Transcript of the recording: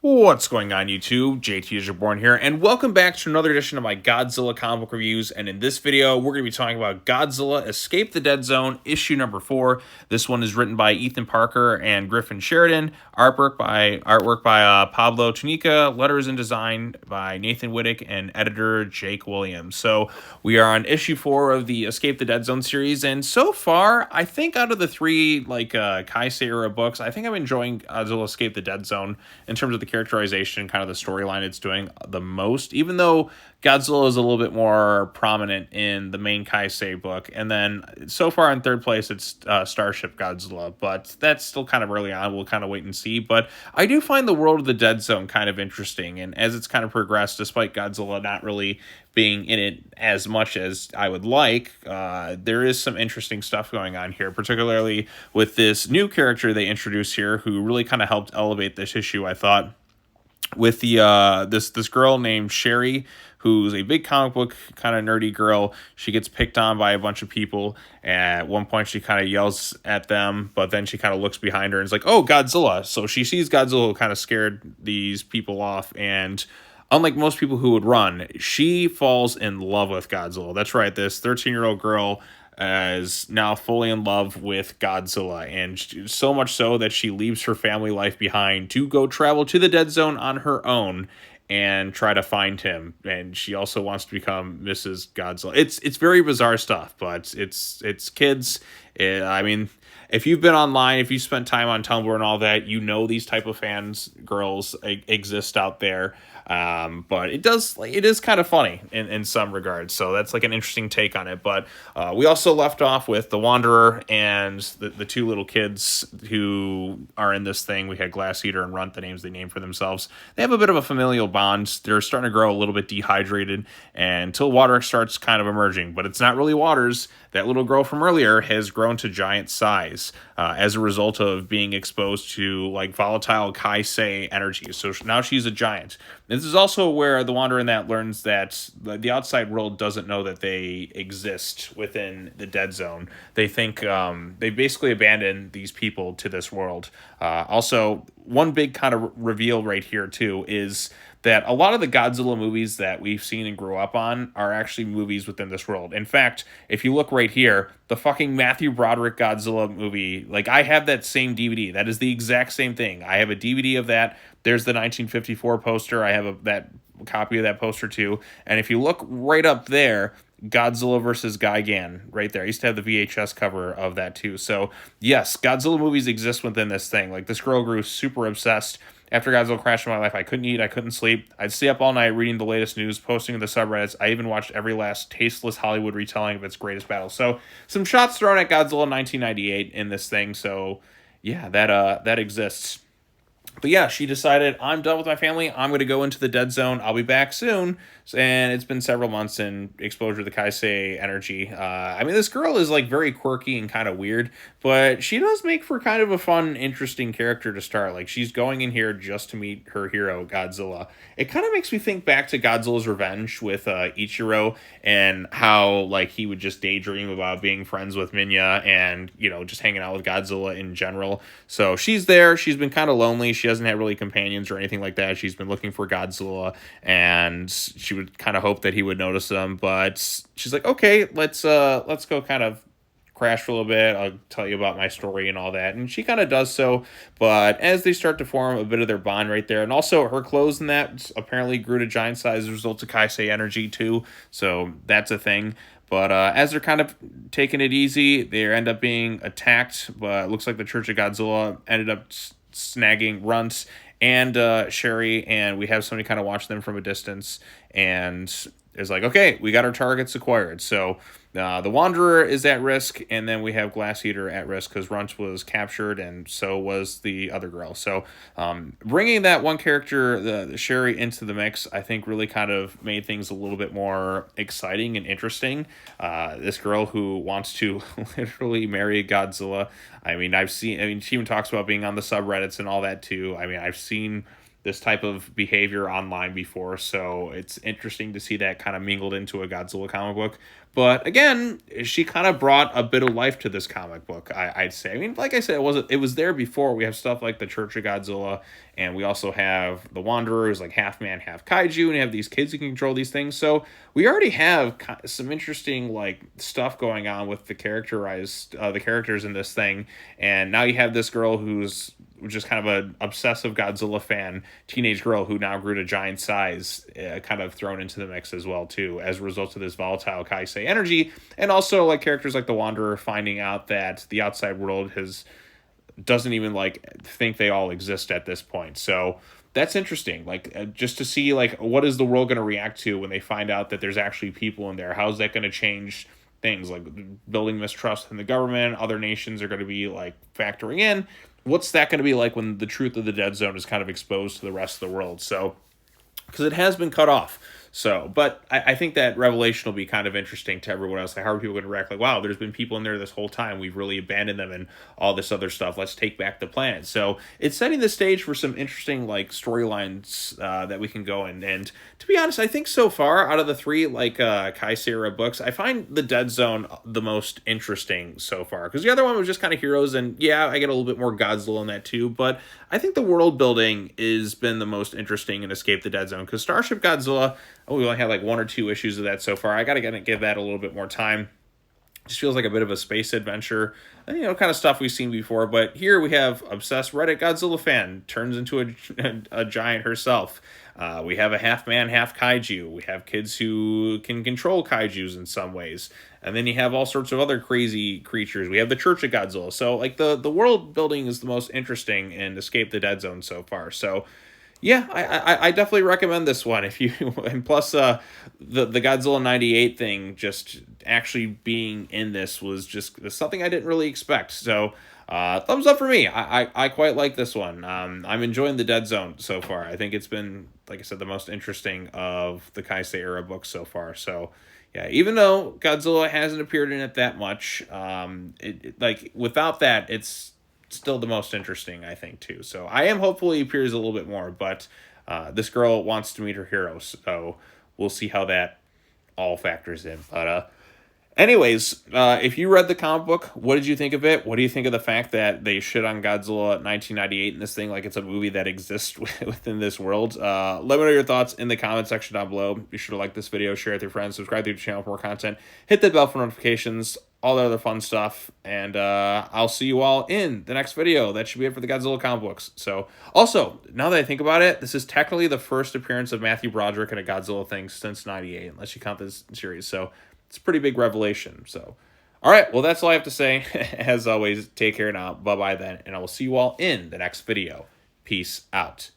What's going on, YouTube? JT is Reborn here, and welcome back to another edition of my Godzilla comic book reviews. And in this video, we're going to be talking about Godzilla Escape the Deadzone, issue number 4. This one is written by Ethan Parker and Griffin Sheridan, artwork by Pablo Tunica, letters and design by Nathan Wittick, and editor Jake Williams. So we are on issue 4 of the Escape the Deadzone series, and so far, I think out of the three Kai-Sei Era books, I think I'm enjoying Godzilla Escape the Deadzone in terms of the characterization, kind of the storyline it's doing the most, even though Godzilla is a little bit more prominent in the main Kai-Sei book. And then so far in third place, it's Starship Godzilla, but that's still kind of early on. We'll kind of wait and see. But I do find the world of the Deadzone kind of interesting. And as it's kind of progressed, despite Godzilla not really being in it as much as I would like, there is some interesting stuff going on here, particularly with this new character they introduced here who really kind of helped elevate this issue, I thought, with the this girl named Sherry, who's a big comic book kind of nerdy girl. She gets picked on by a bunch of people, and at one point she kind of yells at them, but then she kind of looks behind her and is like, oh, Godzilla. So she sees Godzilla, who kind of scared these people off, and unlike most people who would run, she falls in love with Godzilla. That's right, this 13-year-old girl is now fully in love with Godzilla, and so much so that she leaves her family life behind to go travel to the Deadzone on her own and try to find him. And she also wants to become Mrs. Godzilla. It's very bizarre stuff, but it's kids. I mean, if you've been online, if you spent time on Tumblr and all that, you know these type of fans, girls exist out there. But it is kind of funny in some regards. So that's like an interesting take on it. But we also left off with the Wanderer and the two little kids who are in this thing. We had Glass Eater and Runt, the names they named for themselves. They have a bit of a familial bond. They're starting to grow a little bit dehydrated until water starts kind of emerging. But it's not really waters. That little girl from earlier has grown to giant size as a result of being exposed to like volatile Kai-Sei energy. So now she's a giant. This is also where the Wanderer in that learns that the outside world doesn't know that they exist within the Deadzone. They think they basically abandoned these people to this world. Also, one big kind of reveal right here, too, is that a lot of the Godzilla movies that we've seen and grew up on are actually movies within this world. In fact, if you look right here, the fucking Matthew Broderick Godzilla movie, like I have that same DVD. That is the exact same thing. I have a DVD of that. There's the 1954 poster. I have that copy of that poster too. And if you look right up there, Godzilla versus Gigan right there. I used to have the VHS cover of that too. So yes, Godzilla movies exist within this thing. Like this girl grew super obsessed. After Godzilla crashed in my life, I couldn't eat, I couldn't sleep. I'd stay up all night reading the latest news, posting in the subreddits. I even watched every last tasteless Hollywood retelling of its greatest battle. So some shots thrown at Godzilla in 1998 in this thing. So yeah, that exists. But yeah, she decided, I'm done with my family. I'm going to go into the Deadzone. I'll be back soon. And it's been several months in exposure to the Kai-Sei energy. I mean, this girl is like very quirky and kind of weird, but she does make for kind of a fun, interesting character to start. Like she's going in here just to meet her hero, Godzilla. It kind of makes me think back to Godzilla's Revenge with Ichiro and how like he would just daydream about being friends with Minya and, you know, just hanging out with Godzilla in general. So she's there. She's been kind of lonely. She doesn't have really companions or anything like that. She's been looking for Godzilla, and she would kind of hope that he would notice them, but she's like, okay, let's go kind of crash for a little bit. I'll tell you about my story and all that. And she kind of does so, but as they start to form a bit of their bond right there, and also her clothes in that apparently grew to giant size as a result of Kai-Sei energy too, so that's a thing. But as they're kind of taking it easy, they end up being attacked, but it looks like the Church of Godzilla ended up snagging Runt and Sherry, and we have somebody kind of watching them from a distance, and is like, okay, we got our targets acquired. So the Wanderer is at risk, and then we have Glass Eater at risk because Runt was captured, and so was the other girl. So bringing that one character, the Sherry, into the mix, I think really kind of made things a little bit more exciting and interesting. This girl who wants to literally marry Godzilla. I mean, she even talks about being on the subreddits and all that too. I mean, I've seen this type of behavior online before, so it's interesting to see that kind of mingled into a Godzilla comic book. But again, she kind of brought a bit of life to this comic book, I'd say. I mean, like I said, it was there before. We have stuff like the Church of Godzilla, and we also have the Wanderer, who's like half man, half kaiju, and you have these kids who can control these things. So we already have some interesting like stuff going on with the characters in this thing, and now you have this girl who's just kind of an obsessive Godzilla fan, teenage girl who now grew to giant size, kind of thrown into the mix as well too, as a result of this volatile Kai-Sei energy, and also like characters like the Wanderer finding out that the outside world doesn't even like think they all exist at this point. So that's interesting, like just to see like what is the world going to react to when they find out that there's actually people in there. How's that going to change things, like building mistrust in the government? Other nations are going to be like factoring in. What's that going to be like when the truth of the Deadzone is kind of exposed to the rest of the world? So, because it has been cut off. So, but I think that revelation will be kind of interesting to everyone else. Like, how are people going to react? Like, wow, there's been people in there this whole time. We've really abandoned them and all this other stuff. Let's take back the planet. So it's setting the stage for some interesting, like, storylines that we can go in. And to be honest, I think so far, out of the three, like, Kai-Sei Era books, I find the Deadzone the most interesting so far. Because the other one was just kind of heroes, and yeah, I get a little bit more Godzilla in that too. But I think the world building has been the most interesting in Escape the Deadzone. Because Starship Godzilla, we only had like 1 or 2 issues of that so far. I gotta give that a little bit more time. Just feels like a bit of a space adventure, you know, kind of stuff we've seen before. But here we have obsessed Reddit Godzilla fan turns into a giant herself. We have a half man, half kaiju. We have kids who can control kaijus in some ways. And then you have all sorts of other crazy creatures. We have the Church of Godzilla. So like the world building is the most interesting in Escape the Deadzone so far. So yeah, I definitely recommend this one. If you and plus the Godzilla 98 thing, just actually being in this was just something I didn't really expect. So thumbs up for me. I quite like this one. I'm enjoying the Deadzone so far. I think it's been, like I said, the most interesting of the Kai-Sei Era books so far. So yeah, even though Godzilla hasn't appeared in it that much, like without that, it's still the most interesting, I think, too. So I am hopeful he appears a little bit more, but this girl wants to meet her hero, so we'll see how that all factors in. But anyways, if you read the comic book, what did you think of it? What do you think of the fact that they shit on Godzilla 1998 in this thing like it's a movie that exists within this world? Let me know your thoughts in the comment section down below. Be sure to like this video, share it with your friends, subscribe to the channel for more content, hit the bell for notifications, all the other fun stuff, and I'll see you all in the next video. That should be it for the Godzilla comic books. So, also, now that I think about it, this is technically the first appearance of Matthew Broderick in a Godzilla thing since '98, unless you count this series. So, it's a pretty big revelation. So, all right, well, that's all I have to say. As always, take care now. Bye-bye then, and I will see you all in the next video. Peace out.